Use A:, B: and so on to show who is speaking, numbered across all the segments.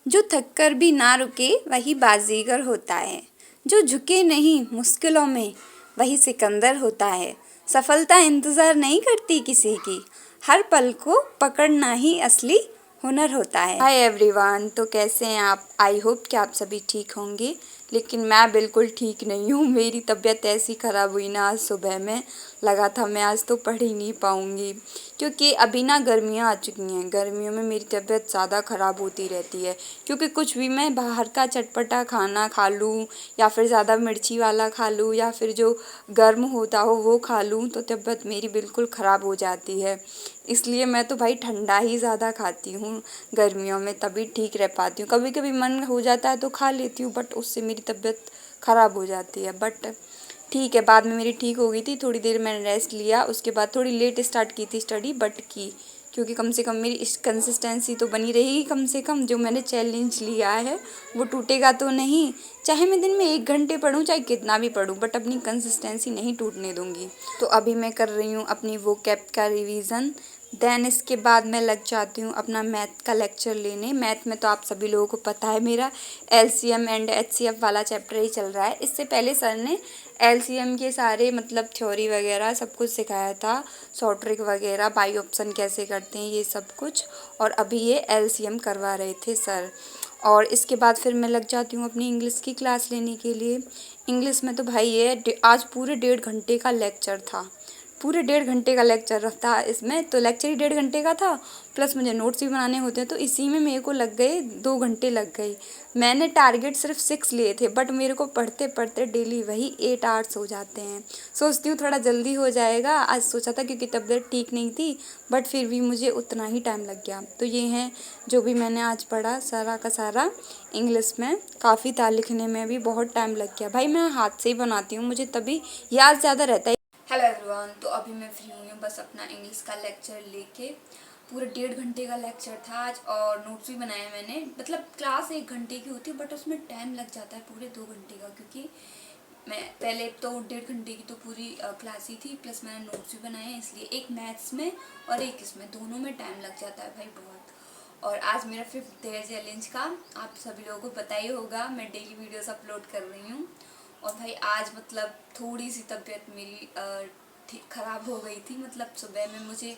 A: जो थककर भी ना रुके वही बाजीगर होता है। जो झुके नहीं मुश्किलों में वही सिकंदर होता है। सफलता इंतज़ार नहीं करती किसी की, हर पल को पकड़ना ही असली हुनर होता है। हाय एवरीवन, तो कैसे हैं आप? आई होप कि आप सभी ठीक होंगे, लेकिन मैं बिल्कुल ठीक नहीं हूँ। मेरी तबीयत ऐसी ख़राब हुई ना, आज सुबह में लगा था मैं आज तो पढ़ ही नहीं पाऊँगी, क्योंकि अभी ना गर्मियाँ आ चुकी हैं। गर्मियों में मेरी तबीयत ज़्यादा ख़राब होती रहती है, क्योंकि कुछ भी मैं बाहर का चटपटा खाना खा लूँ या फिर ज़्यादा मिर्ची वाला खा लूँ या फिर जो गर्म होता हो वो खा लूँ तो तबीयत मेरी बिल्कुल ख़राब हो जाती है। इसलिए मैं तो भाई ठंडा ही ज़्यादा खाती हूँ गर्मियों में, तभी ठीक रह पाती हूँ। कभी कभी मन हो जाता है तो खा लेती हूँ, बट उससे मेरी तबीयत ख़राब हो जाती है। बट ठीक है, बाद में मेरी ठीक हो गई थी। थोड़ी देर मैंने रेस्ट लिया, उसके बाद थोड़ी लेट स्टार्ट की थी स्टडी, बट की, क्योंकि कम से कम मेरी इस कंसिस्टेंसी तो बनी रहेगी। कम से कम जो मैंने चैलेंज लिया है वो टूटेगा तो नहीं। चाहे मैं दिन में 1 घंटे पढूँ, चाहे कितना भी पढूँ, बट अपनी कंसिस्टेंसी नहीं टूटने दूँगी। तो अभी मैं कर रही हूँ अपनी वोकैब का रिवीजन। देन इसके बाद मैं लग जाती हूँ अपना मैथ का लेक्चर लेने। मैथ में तो आप सभी लोगों को पता है मेरा LCM एंड HCF वाला चैप्टर ही चल रहा है। इससे पहले सर ने LCM के सारे मतलब थ्योरी वगैरह सब कुछ सिखाया था, शॉर्ट ट्रिक वगैरह, बाई ऑप्शन कैसे करते हैं ये सब कुछ, और अभी ये LCM करवा रहे थे सर। और इसके बाद फिर मैं लग जाती हूँ अपनी इंग्लिश की क्लास लेने के लिए। इंग्लिश में तो भाई ये आज पूरे 1.5 घंटे का लेक्चर था, पूरे 1.5 घंटे का लेक्चर था इसमें। तो लेक्चर ही 1.5 घंटे का था, प्लस मुझे नोट्स भी बनाने होते हैं, तो इसी में मेरे को लग गए 2 घंटे लग गए। मैंने टारगेट सिर्फ 6 लिए थे, बट मेरे को पढ़ते पढ़ते डेली वही 8 आवर्स हो जाते हैं। सोचती हूँ थोड़ा जल्दी हो जाएगा, आज सोचा था क्योंकि तबीयत ठीक नहीं थी, बट फिर भी मुझे उतना ही टाइम लग गया। तो ये है जो भी मैंने आज पढ़ा सारा का सारा इंग्लिश में। काफ़ी था, लिखने में भी बहुत टाइम लग गया। भाई मैं हाथ से ही बनाती हूँ, मुझे तभी याद ज़्यादा रहता है। हेलो एवरीवन, तो अभी मैं फ्री हुई हूँ बस अपना इंग्लिश का लेक्चर लेके। पूरे 1.5 घंटे का लेक्चर था आज, और नोट्स भी बनाए मैंने। मतलब क्लास 1 घंटे की होती है, बट उसमें टाइम लग जाता है पूरे 2 घंटे का, क्योंकि मैं पहले तो 1.5 घंटे की तो पूरी क्लास ही थी, प्लस मैंने नोट्स भी बनाए हैं, इसलिए एक मैथ्स में और एक इसमें, दोनों में टाइम लग जाता है भाई बहुत। और आज मेरा 5th डे चैलेंज का, आप सभी लोगों को पता ही होगा, मैं डेली वीडियोस अपलोड कर रही हूँ। और भाई आज मतलब थोड़ी सी तबीयत मेरी ठीक ख़राब हो गई थी। मतलब सुबह में मुझे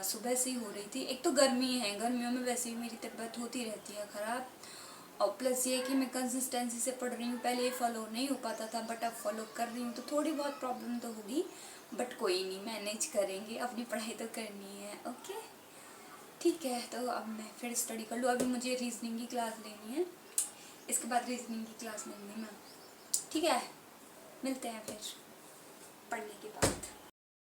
A: सुबह से ही हो रही थी। एक तो गर्मी है, गर्मियों में वैसे भी मेरी तबीयत होती रहती है ख़राब, और प्लस ये कि मैं कंसिस्टेंसी से पढ़ रही हूँ। पहले ये फॉलो नहीं हो पाता था, बट अब फॉलो कर रही हूँ, तो थोड़ी बहुत प्रॉब्लम तो होगी, बट कोई नहीं, मैनेज करेंगे। अपनी पढ़ाई तो करनी है। ओके ठीक है, तो अब मैं फिर स्टडी कर लूँ। अभी मुझे रीजनिंग की क्लास लेनी है, इसके बाद रीजनिंग की क्लास लेनी है। ठीक है, मिलते हैं फिर पढ़ने के बाद।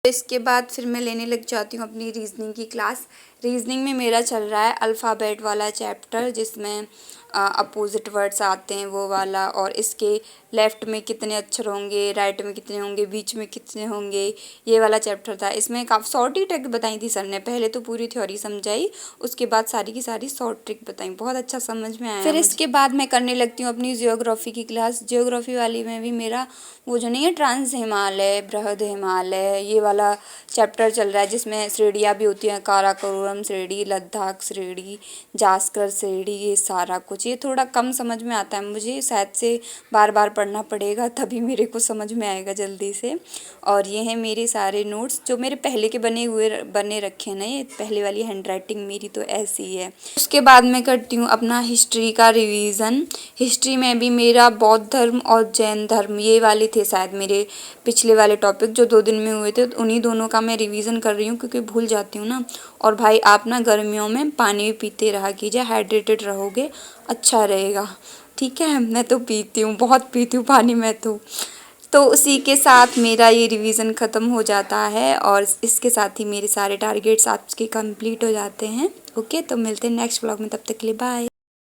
A: इसके बाद फिर मैं लेने लग जाती हूँ अपनी रीजनिंग की क्लास। रीजनिंग में मेरा चल रहा है अल्फ़ाबेट वाला चैप्टर, जिसमें अपोजिट वर्ड्स आते हैं वो वाला, और इसके लेफ़्ट में कितने अक्षर होंगे, राइट में कितने होंगे, बीच में कितने होंगे, ये वाला चैप्टर था। इसमें काफ़ी शॉर्ट ही ट्रिक बताई थी सर ने। पहले तो पूरी थ्योरी समझाई, उसके बाद सारी की सारी शॉर्ट ट्रिक बताई, बहुत अच्छा समझ में आया। फिर इसके बाद मैं करने लगती हूँ अपनी जियोग्राफी की क्लास। जियोग्राफी वाली में भी मेरा वो जो नहीं है, ट्रांस हिमालय, बृहद हिमालय, ये वाला चैप्टर चल रहा है, जिसमें श्रेणियाँ भी होती हैं, काराकोरम श्रेणी, लद्दाख श्रेणी, जास्कर श्रेणी, ये सारा कुछ। ये थोड़ा कम समझ में आता है मुझे, शायद से बार बार पढ़ना पड़ेगा तभी मेरे को समझ में आएगा जल्दी से। और ये हैं मेरे सारे नोट्स जो मेरे पहले के बने रखे हैं ना, ये पहले वाली हैंडराइटिंग मेरी तो ऐसी ही है। उसके बाद मैं करती हूँ अपना हिस्ट्री का रिवीजन। हिस्ट्री में भी मेरा बौद्ध धर्म और जैन धर्म, ये वाले थे शायद मेरे पिछले वाले टॉपिक जो 2 दिन में हुए थे, तो उन्हीं दोनों का मैं रिवीजन कर रही हूँ, क्योंकि भूल जाती हूँ ना। और भाई आप ना गर्मियों में पानी भी पीते रहा कीजिए, हाइड्रेटेड रहोगे, अच्छा रहेगा। ठीक है, मैं तो पीती हूँ, बहुत पीती हूँ पानी मैं तो उसी के साथ मेरा ये रिवीजन ख़त्म हो जाता है, और इसके साथ ही मेरे सारे टारगेट्स आज के कंप्लीट हो जाते हैं। ओके, तो मिलते हैं नेक्स्ट व्लॉग में, तब तक के लिए बाय।